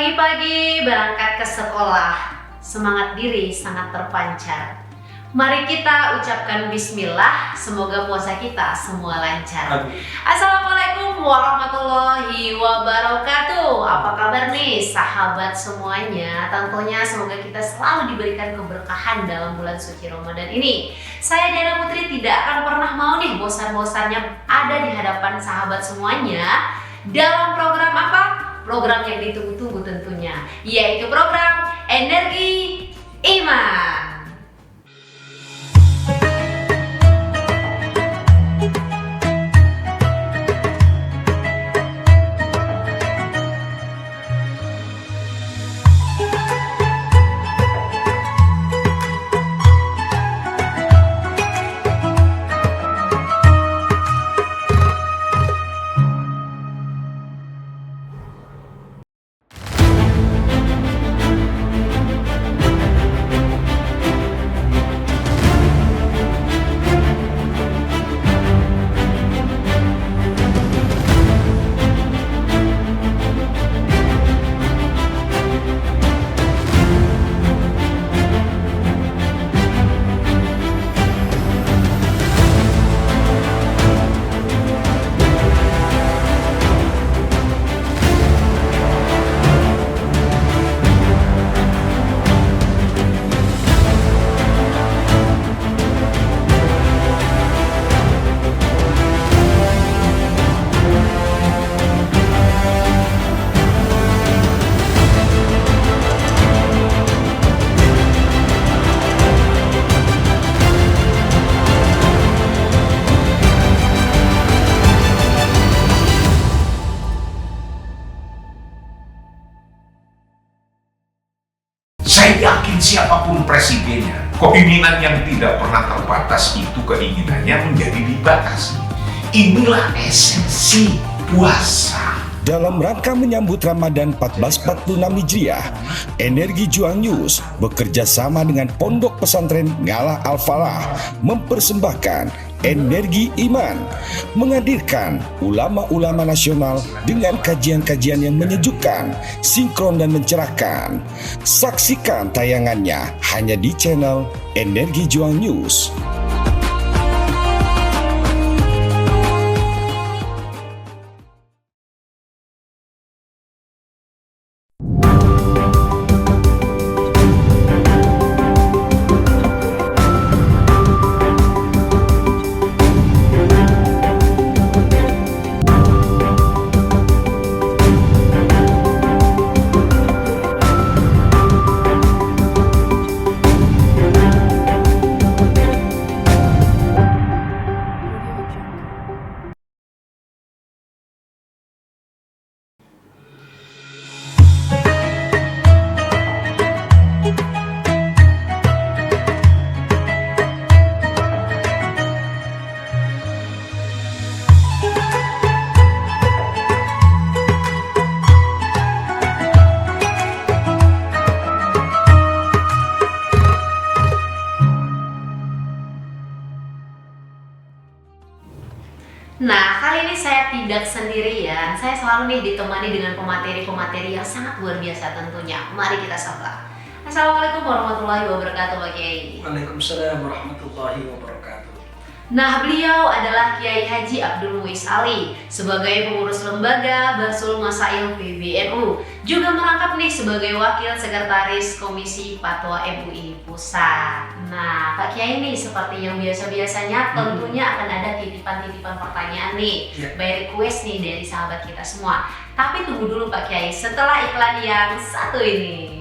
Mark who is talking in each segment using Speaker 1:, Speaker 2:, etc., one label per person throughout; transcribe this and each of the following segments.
Speaker 1: Pagi-pagi berangkat ke sekolah, semangat diri sangat terpancar. Mari kita ucapkan bismillah, semoga puasa kita semua lancar. Assalamualaikum warahmatullahi wabarakatuh. Apa kabar nih sahabat semuanya? Tentunya semoga kita selalu diberikan keberkahan dalam bulan suci Ramadan ini. Saya Diana Putri tidak akan pernah mau nih bosan-bosannya ada di hadapan sahabat semuanya dalam program apa? Program yang ditunggu-tunggu tentunya, yaitu program Energi Iman.
Speaker 2: Saya yakin siapapun presidennya, kepemimpinan yang tidak pernah terbatas itu keinginannya menjadi dibatasi. Inilah esensi puasa.
Speaker 3: Dalam rangka menyambut Ramadan 1446 Hijriah, Energi Juang News bekerja sama dengan Pondok Pesantren Ngalah Al-Falah mempersembahkan Energi Iman, menghadirkan ulama-ulama nasional dengan kajian-kajian yang menyejukkan, sinkron dan mencerahkan. Saksikan tayangannya hanya di channel Energi Juang News.
Speaker 1: Nah, kali ini saya tidak sendirian. Saya selalu nih ditemani dengan pemateri-pemateri yang sangat luar biasa tentunya. Mari kita sapa. Assalamualaikum warahmatullahi wabarakatuh, Pak Kiai.
Speaker 4: Waalaikumsalam warahmatullahi wabarakatuh.
Speaker 1: Nah, beliau adalah Kiai Haji Abdul Muiz Ali sebagai pengurus lembaga Basul Masail PBNU, juga merangkap nih sebagai wakil sekretaris Komisi Fatwa MUI Pusat. Nah, Pak Kiai nih seperti yang biasa-biasanya tentunya akan ada titipan-titipan pertanyaan nih, by request nih dari sahabat kita semua. Tapi tunggu dulu Pak Kiai, setelah iklan yang satu ini.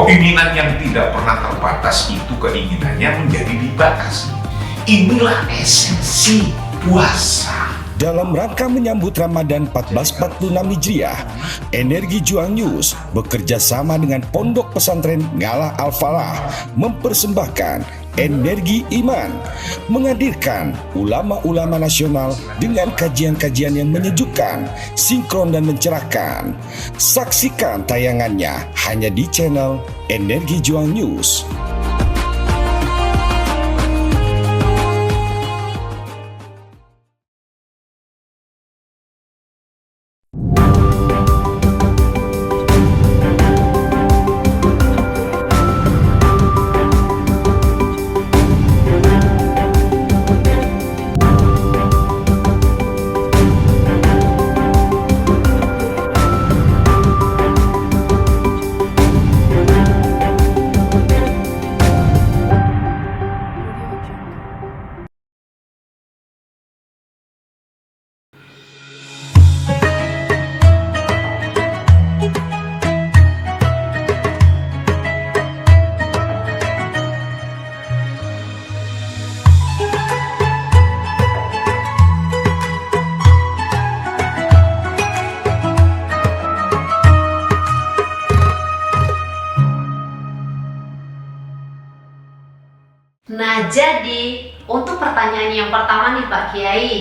Speaker 2: Kepimpinan yang tidak pernah terbatas itu keinginannya menjadi dibatasi. Inilah esensi puasa.
Speaker 3: Dalam rangka menyambut Ramadan 1446 Hijriah, Energi Juang News bekerja sama dengan Pondok Pesantren Ngalah Al-Falah mempersembahkan Energi Iman, menghadirkan ulama-ulama nasional dengan kajian-kajian yang menyejukkan, sinkron dan mencerahkan. Saksikan tayangannya hanya di channel Energi Juang News.
Speaker 1: Nah, jadi untuk pertanyaan yang pertama nih Pak Kiai,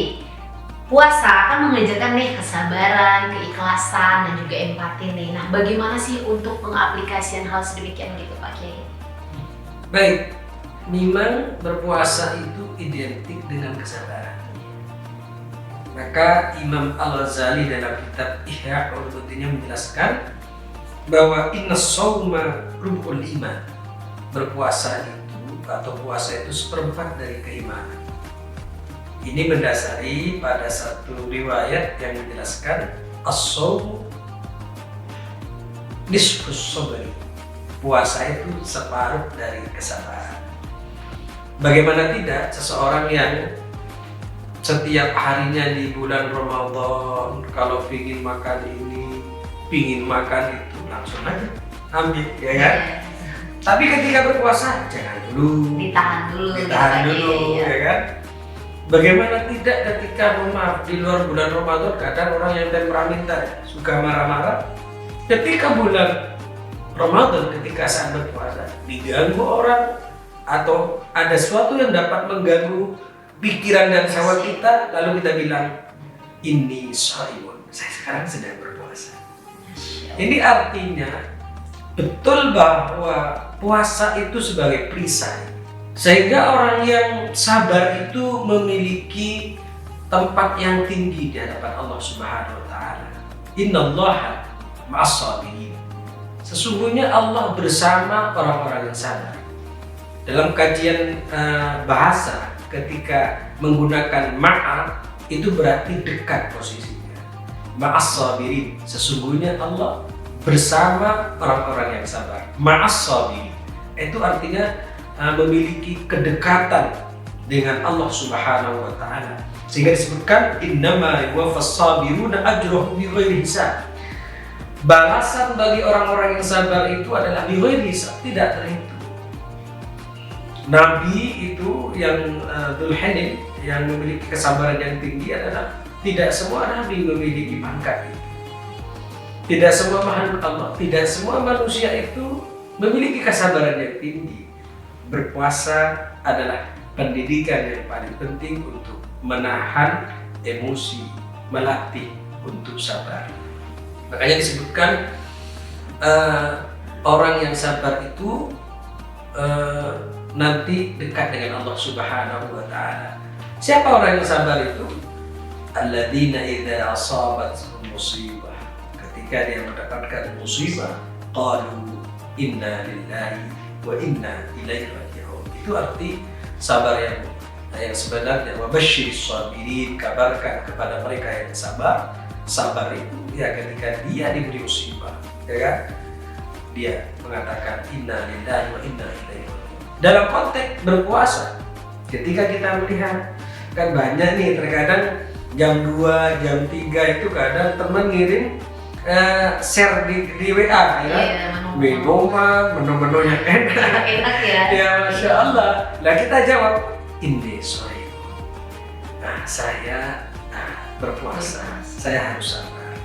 Speaker 1: puasa akan mengajarkan nih kesabaran, keikhlasan, dan juga empati nih. Nah, bagaimana sih untuk pengaplikasian hal sedemikian gitu Pak Kiai?
Speaker 4: Baik, memang berpuasa itu identik dengan kesabaran. Maka Imam Al-Ghazali dalam kitab Ihya Ulumuddin menjelaskan bahwa inna shauma rub'ul iman. Berpuasa itu atau puasa itu seperempat dari keimanan. Ini mendasari pada satu riwayat yang menjelaskan as-shaum nisfus sabri. Puasa itu separuh dari kesabaran. Bagaimana tidak seseorang yang setiap harinya di bulan Ramadan kalau ingin makan ini, ingin makan itu, langsung aja ambil, ya kan? Tapi ketika berpuasa jangan dulu, ditahan dulu, ya kan? Bagaimana tidak ketika di luar bulan Ramadan kadang orang yang temperamental suka marah-marah. Ketika bulan Ramadan, ketika saat berpuasa diganggu orang atau ada sesuatu yang dapat mengganggu pikiran dan syahwat kita, lalu kita bilang ini shaimun, saya sekarang sedang berpuasa. Ini artinya betul bahwa puasa itu sebagai perisai, sehingga orang yang sabar itu memiliki tempat yang tinggi di hadapan Allah Subhanahu wa taala. Innallaha ma'as-sabirin. Sesungguhnya Allah bersama orang-orang yang sabar. Dalam kajian bahasa, ketika menggunakan ma'a itu berarti dekat posisinya. Ma'as-sabirin, sesungguhnya Allah bersama orang-orang yang sabar. Ma'as-sabirin itu artinya memiliki kedekatan dengan Allah Subhanahu wa taala. Sehingga disebutkan innama yuwaffas sabiruna ajruhum bighairi hisab. Balasan bagi orang-orang yang sabar itu adalah bighairi hisab, tidak terhitung. Nabi itu yang Dzulhijjah yang memiliki kesabaran yang tinggi adalah tidak semua nabi memiliki pangkat itu. Tidak semua makhluk Allah, tidak semua manusia itu memiliki kesabaran yang tinggi. Berpuasa adalah pendidikan yang paling penting untuk menahan emosi, melatih untuk sabar. Makanya disebutkan orang yang sabar itu nanti dekat dengan Allah Subhanahu wa taala. Siapa orang yang sabar itu? Alladzina idza asabatuhum musibah. Ketika dia mendapatkan musibah, qalu inna lillahi wa inna ilaihi raji'un. Itu arti sabar yang sebenarnya. Wa basyiris sabirin, kabarkan kepada mereka yang sabar. Sabar itu ya ketika dia diberi musibah, ya kan? Dia mengatakan inna lillahi wa inna ilaihi raji'un. Dalam konteks berpuasa, ketika kita melihat kan banyak nih, terkadang jam 2, jam 3 itu kadang teman ngirim share di WA, ya.
Speaker 1: Iya,
Speaker 4: minuman, menu-menu yang enak.
Speaker 1: Enak ya.
Speaker 4: Ya Masya Allah. Nah kita jawab, ini sorry. Nah saya berpuasa, saya harus sabar.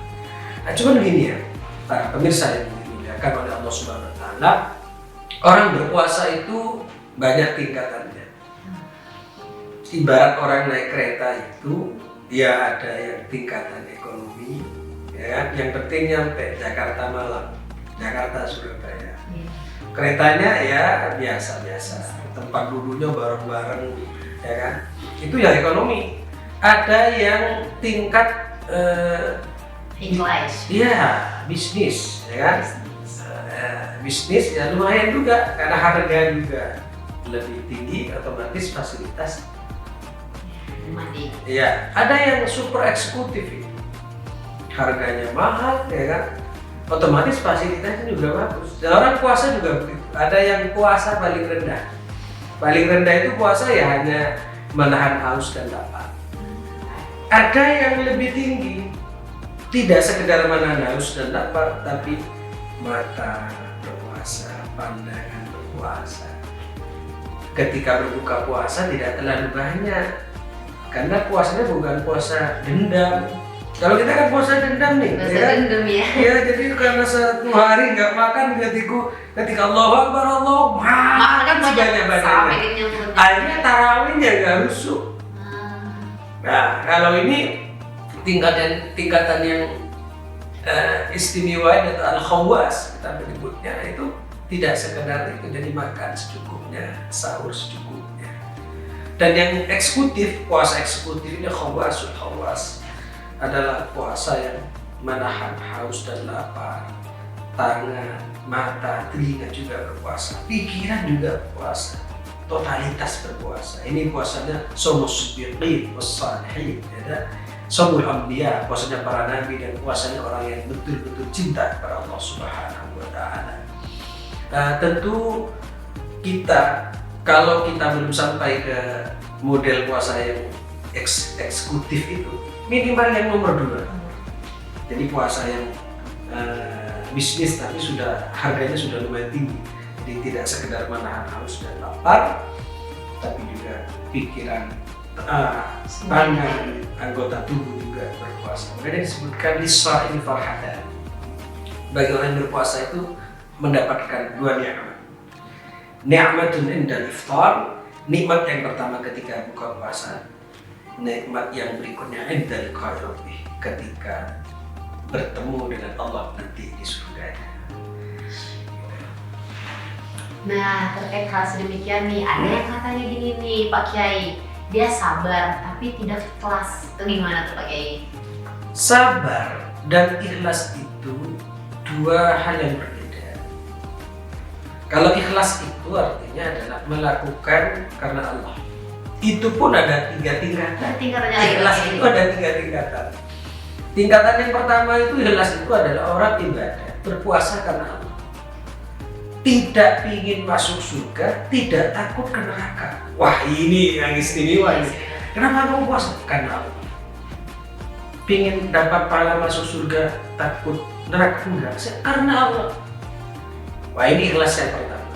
Speaker 4: Nah cuman begini ya, para pemirsa yang dimuliakan oleh Allah Subhanahu Wa Taala, orang berpuasa itu banyak tingkatannya. Ibarat orang naik kereta itu, dia ada yang tingkatan ekonomi, ya kan? Yang penting nyampe Jakarta Malang, Jakarta Surabaya. Keretanya ya biasa-biasa, tempat duduknya bareng-bareng, ya kan? Itu yang ekonomi. Ada yang tingkat
Speaker 1: English.
Speaker 4: iya bisnis, ya kan? Bisnis ya lumayan juga karena harga juga lebih tinggi, otomatis fasilitas.
Speaker 1: Mandi.
Speaker 4: Iya, ada yang super eksekutif itu. Harganya mahal, ya kan? Otomatis fasilitasnya juga bagus. Dan orang puasa juga begitu. Ada yang puasa paling rendah. Paling rendah itu puasa ya hanya menahan haus dan lapar. Ada yang lebih tinggi, tidak sekedar menahan haus dan lapar, tapi mata berpuasa, pandangan berpuasa. Ketika berbuka puasa tidak terlalu banyak. Karena puasanya bukan puasa dendam. Kalau kita kan puasa dendam nih,
Speaker 1: Puasa
Speaker 4: ya kan?
Speaker 1: dendam ya.
Speaker 4: Ya, jadi karena satu hari nggak makan ketika Allahu Akbar, Allah makan sebanyak-banyaknya.
Speaker 1: Sampai kenyang perut.
Speaker 4: Akhirnya tarawihnya nggak rusuk. Nah, kalau ini tingkatan yang istimewa atau al-khawas kita menyebutnya itu tidak sekedar itu, jadi makan secukupnya, sahur secukupnya. Dan yang eksekutif, puasa eksekutif ini khawasul khawas adalah puasa yang menahan haus dan lapar, tangan, mata, telinga juga berpuasa, pikiran juga berpuasa, totalitas berpuasa. Ini puasanya shaumuz siddiqin was salihin, ya. Shaumul anbiya, puasanya para nabi dan puasanya orang yang betul-betul cinta kepada Allah Subhanahu Wa Taala. Tentu kita kalau kita belum sampai ke model puasa yang eksekutif itu, minimal yang nomor 2. Jadi puasa yang bisnis tapi harganya sudah lumayan tinggi. Jadi tidak sekedar menahan haus dan lapar, tapi juga pikiran, tangan, anggota tubuh juga berpuasa. Makanya disebutkan lis-shaimi farhatan. Bagi orang yang berpuasa itu mendapatkan 2 nikmat. Ni'matun indal iftar, nikmat yang pertama ketika buka puasa, nikmat yang berikutnya indal liqa'i rabbih, ketika bertemu dengan Allah nanti di surganya.
Speaker 1: Nah, terkait hal sedemikian nih, ada yang katanya gini nih Pak Kiai, dia sabar tapi tidak ikhlas. Itu gimana tuh Pak Kiai?
Speaker 4: Sabar dan ikhlas itu 2 hal yang berbeda. Kalau ikhlas itu artinya adalah melakukan karena Allah. Itu pun ada 3 tingkatan.
Speaker 1: Tingkatannya lagi.
Speaker 4: Ikhlas itu ada 3 tingkatan. Tingkatan yang pertama itu ikhlas itu adalah orang ibadah, berpuasa karena Allah. Tidak ingin masuk surga, tidak takut ke neraka. Wah ini yang istimewa ini. Kenapa kamu puasa? Karena Allah. Pingin dapat pahala masuk surga, takut neraka enggak? Karena Allah. Wah ini ikhlas yang pertama.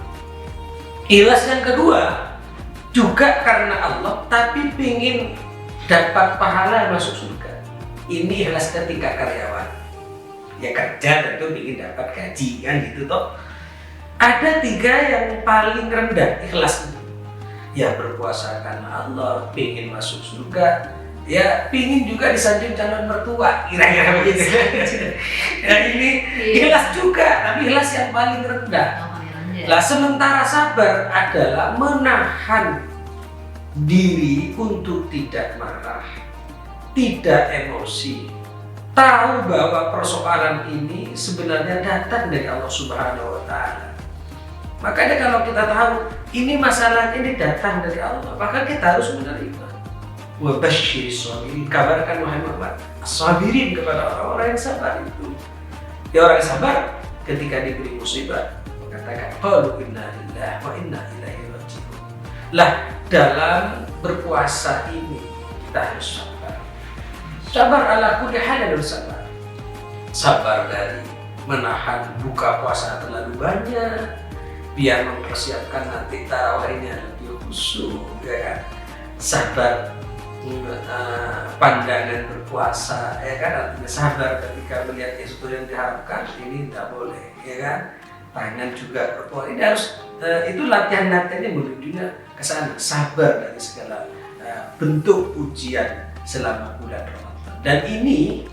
Speaker 4: Ikhlas yang kedua juga karena Allah, tapi pingin dapat pahala masuk surga. Ini ikhlas ketika karyawan. Ya kerja tentu pingin dapat gaji kan gitu toh. Ada 3 yang paling rendah ikhlas itu. Ya berpuasa karena Allah, pingin masuk surga, ya pingin juga disanjung calon mertua, kira-kira begitu. Ya ini ikhlas juga, tapi ikhlas yang paling rendah. Lah sementara sabar adalah menahan diri untuk tidak marah, tidak emosi, tahu bahwa persoalan ini sebenarnya datang dari Allah Subhanahu Wa Taala. Makanya kalau kita tahu ini masalah ini datang dari Allah, maka kita harus menerima. Wa basyiris sabirin, kabarkan wahai Muhammad as-sabirin kepada orang-orang yang sabar itu. Ya orang yang sabar ketika diberi musibah mengatakan qalu inna lillahi wa inna ilaihi raji'un. Lah dalam berpuasa ini kita harus sabar. Sabar ala kulli hal harus sabar. Sabar dari menahan buka puasa terlalu banyak, biar mempersiapkan nanti tarawihnya lebih khusyuk, ya kan? Sabar pandangan berpuasa, ya kan? Artinya sabar ketika melihat sesuatu yang diharapkan, ini tidak boleh, ya kan? Tangan juga berpuasa, ini harus itu latihan-latihannya menujunya ke sana, sabar dari segala bentuk ujian selama bulan Ramadan. Dan ini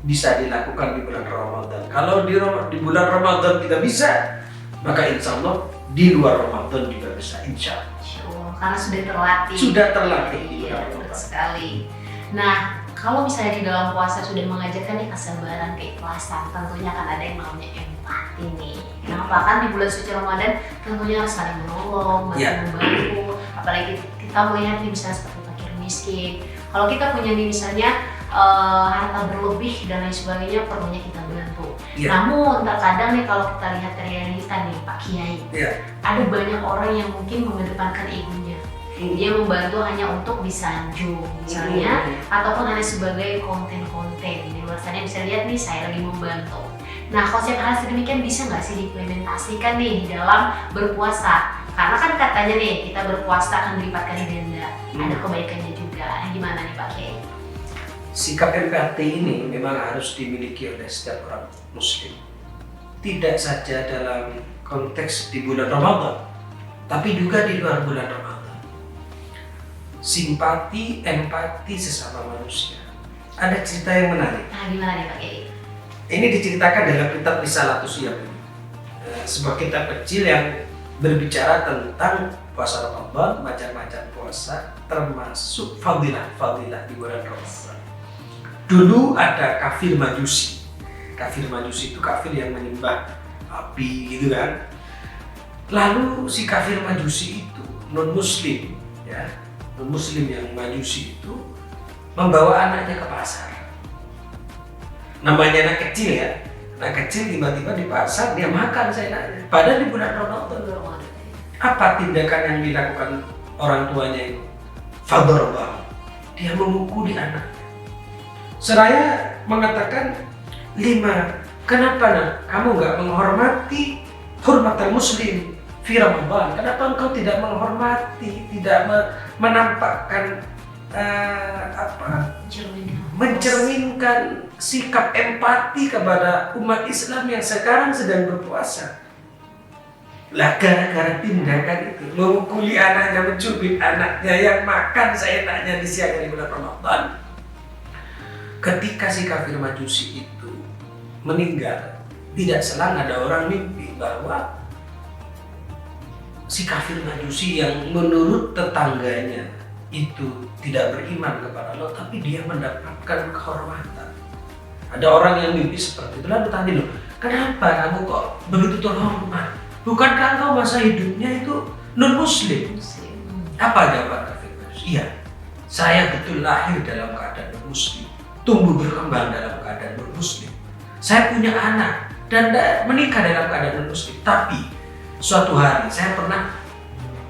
Speaker 4: bisa dilakukan di bulan Ramadan. Kalau di bulan Ramadan tidak bisa, maka insya Allah di luar Ramadan juga bisa, insya Allah.
Speaker 1: Karena sudah terlatih.
Speaker 4: Sudah terlatih.
Speaker 1: Iya, betul sekali. Nah, kalau misalnya di dalam puasa sudah mengajarkan nih kesabaran, keikhlasan, tentunya akan ada yang namanya empati nih. Kenapa? Kan di bulan suci Ramadan tentunya harus saling menolong, membantu. Apalagi kita melihat nih misalnya seperti fakir miskin. Kalau kita punya nih misalnya harta berlebih dan lain sebagainya, perlunya kita bantu. Namun terkadang nih kalau kita lihat realita nih Pak Kiai, ada banyak orang yang mungkin mengedepankan egonya. Dia membantu hanya untuk disanjung misalnya, ataupun hanya sebagai konten-konten. Di luar sana bisa lihat nih saya lagi membantu. Nah, konsep hal sedemikian bisa nggak sih diimplementasikan nih di dalam berpuasa? Karena kan katanya nih kita berpuasa akan dilipatkan ganda, ada kebaikannya juga. Nah, gimana nih Pak Kiai?
Speaker 4: Sikap empati ini memang harus dimiliki oleh setiap orang muslim. Tidak saja dalam konteks di bulan Ramadan, tapi juga di luar bulan Ramadan. Simpati, empati sesama manusia. Ada cerita yang menarik.
Speaker 1: Nah, gimana nih Pak Kiai?
Speaker 4: Ini diceritakan dalam kitab Risalatus Siyam, sebuah kitab kecil yang berbicara tentang puasa Ramadan, macam-macam puasa, termasuk fadilah di bulan Ramadan. Dulu ada kafir Majusi. Kafir Majusi itu kafir yang menyembah api gitu kan. Lalu si kafir Majusi itu non-muslim, ya, non-muslim yang Majusi itu membawa anaknya ke pasar. Namanya anak kecil ya. Anak kecil tiba-tiba di pasar dia makan seenaknya. Padahal di bulan Ramadan. Apa tindakan yang dilakukan orang tuanya itu? Fadarbah. Dia memukuli anak. Seraya mengatakan, 5, kenapa nak kamu nggak menghormati hormatan muslim fi Ramadan? Kenapa engkau tidak menghormati, tidak menampakkan mencerminkan sikap empati kepada umat Islam yang sekarang sedang berpuasa? Lah gara-gara tindakan itu, memukuli anaknya, mencubit anaknya yang makan seenaknya di siang hari bulan Ramadan. Ketika si kafir Majusi itu meninggal, tidak selang ada orang mimpi bahwa si kafir Majusi yang menurut tetangganya itu tidak beriman kepada Allah, tapi dia mendapatkan kehormatan. Ada orang yang mimpi seperti itu, lalu tanya, loh, kenapa kamu kok begitu terhormat? Bukankah engkau masa hidupnya itu non-muslim? Apa jawaban kafir Majusi? Iya, saya betul lahir dalam keadaan non-muslim, tumbuh berkembang dalam keadaan non-muslim. Saya punya anak dan menikah dalam keadaan non-muslim. Tapi suatu hari saya pernah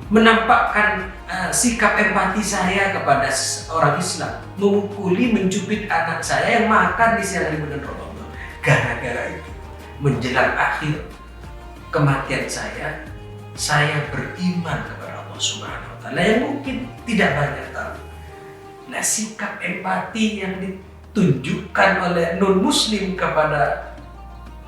Speaker 4: menampakkan sikap empati saya kepada orang Islam, memukuli, mencubit anak saya yang makan di siang hari bulan Ramadan. Gara-gara itu, menjelang akhir kematian saya beriman kepada Allah Subhanahu wa Ta'ala yang mungkin tidak banyak tahu. Nah, sikap empati yang ditunjukkan oleh non-muslim kepada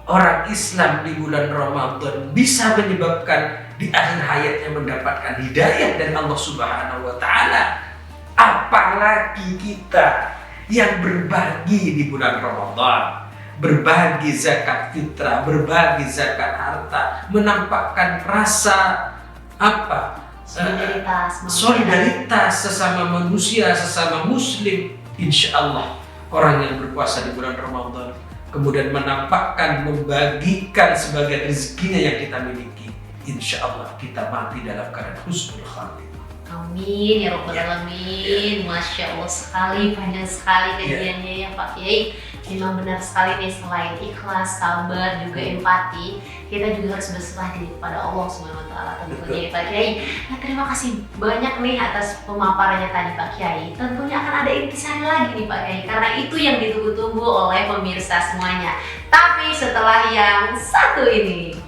Speaker 4: orang Islam di bulan Ramadan bisa menyebabkan di akhir hayatnya mendapatkan hidayah dari Allah Subhanahu wa Ta'ala. Apalagi kita yang berbagi di bulan Ramadan, berbagi zakat fitrah, berbagi zakat harta, menampakkan rasa solidaritas sesama manusia, sesama muslim. Insya Allah orang yang berpuasa di bulan Ramadan kemudian menampakkan, membagikan sebagian rezekinya yang kita miliki, insya Allah kita mati dalam keadaan husnul khatimah.
Speaker 1: Amin ya Rabbal Alamin. Masya Allah sekali, panjang sekali kajiannya ya Pak Kiai. Memang benar sekali nih, selain ikhlas, sabar, juga empati, kita juga harus berserah diri kepada Allah Subhanahu wa Ta'ala tentunya ya Pak Kiai. Nah, terima kasih banyak nih atas pemaparannya tadi Pak Kiai. Tentunya akan ada intisari lagi nih Pak Kiai, karena itu yang ditunggu-tunggu oleh pemirsa semuanya. Tapi setelah yang satu ini.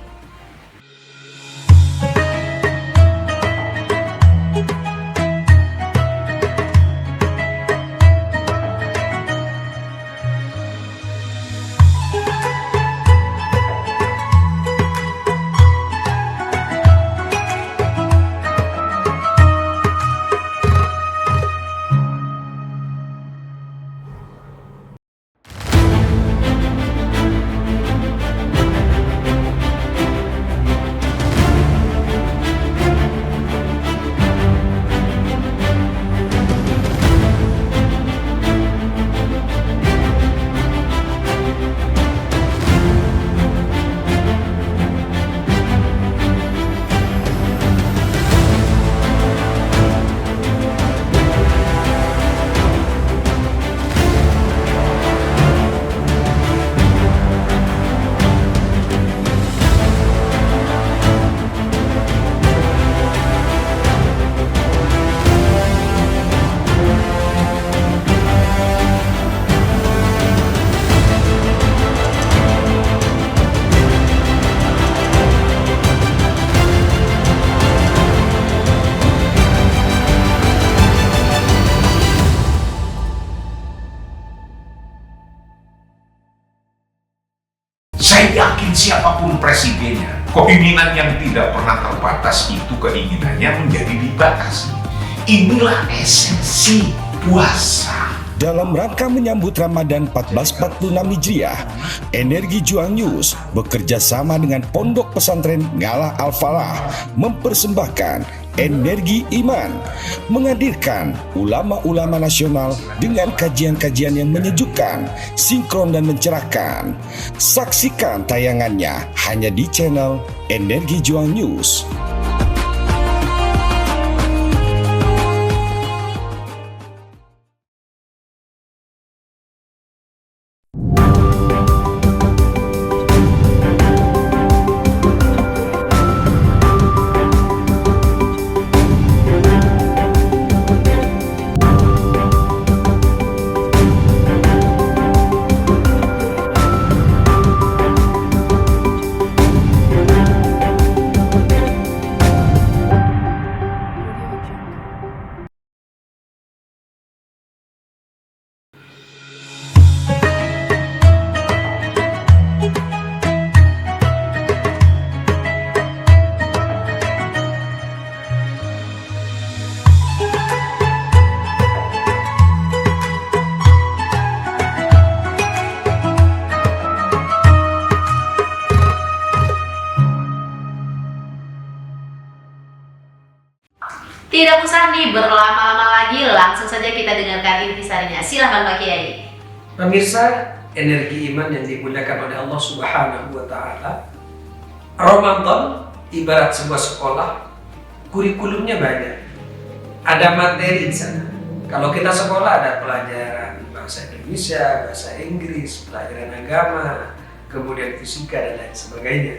Speaker 2: Saya yakin siapapun presidennya, kepemimpinan yang tidak pernah terbatas itu keinginannya menjadi dibatasi. Inilah esensi puasa.
Speaker 3: Dalam rangka menyambut Ramadan 1446 Hijriah, Energi Juang News bekerja sama dengan Pondok Pesantren Ngalah Al-Falah mempersembahkan Energi Iman, menghadirkan ulama-ulama nasional dengan kajian-kajian yang menyejukkan, sinkron dan mencerahkan. Saksikan tayangannya hanya di channel Energi Juang News.
Speaker 1: Tidak usah nih berlama-lama lagi, langsung saja kita dengarkan intisarinya. Silahkan Pak Kiai.
Speaker 4: Pemirsa, energi iman yang digunakan oleh Allah Subhanahu wa Ta'ala. Ramadan ibarat sebuah sekolah, kurikulumnya banyak. Ada materi di sana. Kalau kita sekolah ada pelajaran bahasa Indonesia, bahasa Inggris, pelajaran agama, kemudian fisika dan lain sebagainya.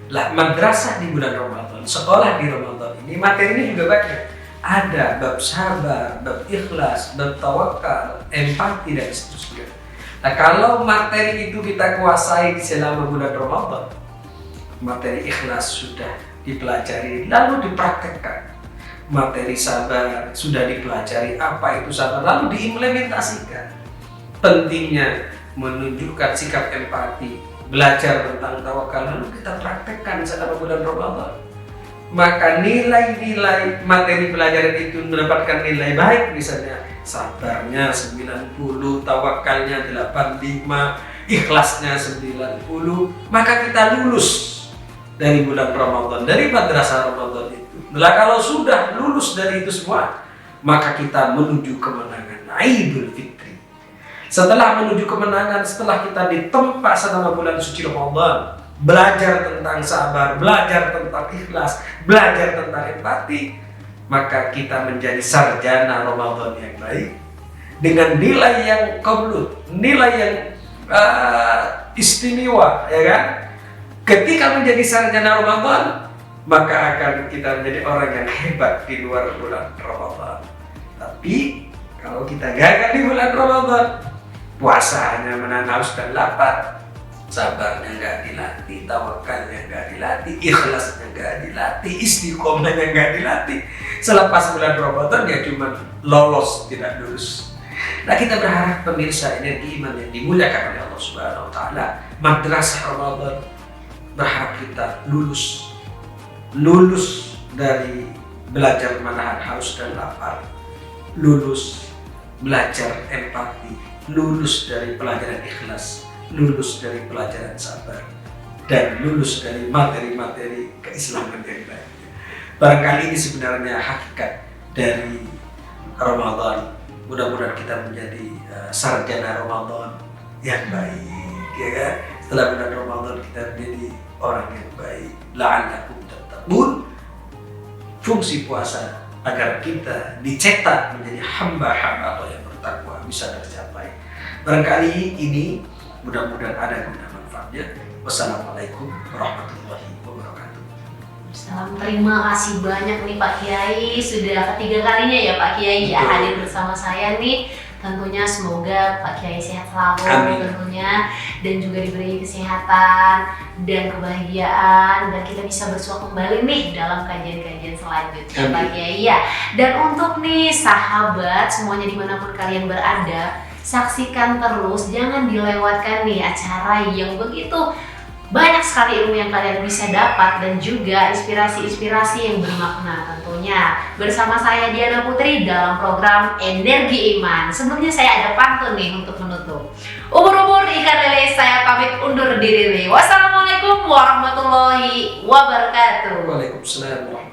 Speaker 4: Lah, madrasah di bulan Ramadan, sekolah di Ramadan ini materinya juga banyak. Ada bab sabar, bab ikhlas, bab tawakal, empati dan seterusnya. Nah, kalau materi itu kita kuasai selama bulan Ramadan, materi ikhlas sudah dipelajari lalu dipraktekkan. Materi sabar sudah dipelajari apa itu sabar lalu diimplementasikan. Pentingnya menunjukkan sikap empati, belajar tentang tawakal lalu kita praktekkan selama bulan Ramadan. Maka nilai-nilai materi pelajaran itu mendapatkan nilai baik, misalnya sabarnya 90, tawakalnya 85, ikhlasnya 90, maka kita lulus dari bulan Ramadan, dari madrasah Ramadan itu. Nah, kalau sudah lulus dari itu semua, maka kita menuju kemenangan Idul Fitri. Setelah menuju kemenangan, setelah kita ditempa selama bulan suci Ramadan, belajar tentang sabar, belajar tentang ikhlas, belajar tentang empati, maka kita menjadi sarjana Ramadan yang baik dengan nilai yang qablut, nilai yang istimewa, ya kan? Ketika menjadi sarjana Ramadan, maka akan kita menjadi orang yang hebat di luar bulan Ramadan. Tapi kalau kita gagal di bulan Ramadan, puasa hanya menahan haus dan lapar, sabarnya nggak dilatih, tawakalnya nggak dilatih, ikhlasnya nggak dilatih, istiqomahnya nggak dilatih. Selepas bulan Ramadan ya cuma lolos, tidak lulus. Nah, kita berharap pemirsa energi iman yang dimuliakan oleh Allah Subhanahu wa taala, madrasah Ramadan, berharap kita lulus dari belajar menahan haus dan lapar, lulus belajar empati, lulus dari pelajaran ikhlas, lulus dari pelajaran sabar, dan lulus dari materi-materi keislaman yang lain. Barangkali ini sebenarnya hakikat dari Ramadan. Mudah-mudahan kita menjadi sarjana Ramadan yang baik, ya kan? Setelah bulan Ramadan kita menjadi orang yang baik. La'allakum tattaqun. Fungsi puasa agar kita dicetak menjadi hamba-hamba Allah yang bertakwa bisa tercapai. Barangkali ini mudah-mudahan ada guna manfaatnya. Wassalamualaikum warahmatullahi wabarakatuh.
Speaker 1: Salam, terima kasih banyak nih Pak Kiai, sudah ketiga kalinya ya Pak Kiai ya hadir bersama saya nih. Tentunya semoga Pak Kiai sehat selalu. Amin. Tentunya, dan juga diberi kesehatan dan kebahagiaan, dan kita bisa bersua kembali nih dalam kajian-kajian selanjutnya. Amin. Pak Kiai ya. Dan untuk nih sahabat semuanya dimanapun kalian berada, saksikan terus, jangan dilewatkan nih acara yang begitu banyak sekali ilmu yang kalian bisa dapat, dan juga inspirasi-inspirasi yang bermakna tentunya. Bersama saya Diana Putri dalam program Energi Iman. Sebelumnya saya ada pantun nih untuk menutup. Ubur-ubur ikan lele, saya pamit undur diri nih. Wassalamualaikum warahmatullahi wabarakatuh.
Speaker 4: Waalaikumsalam warahmatullahi wabarakatuh.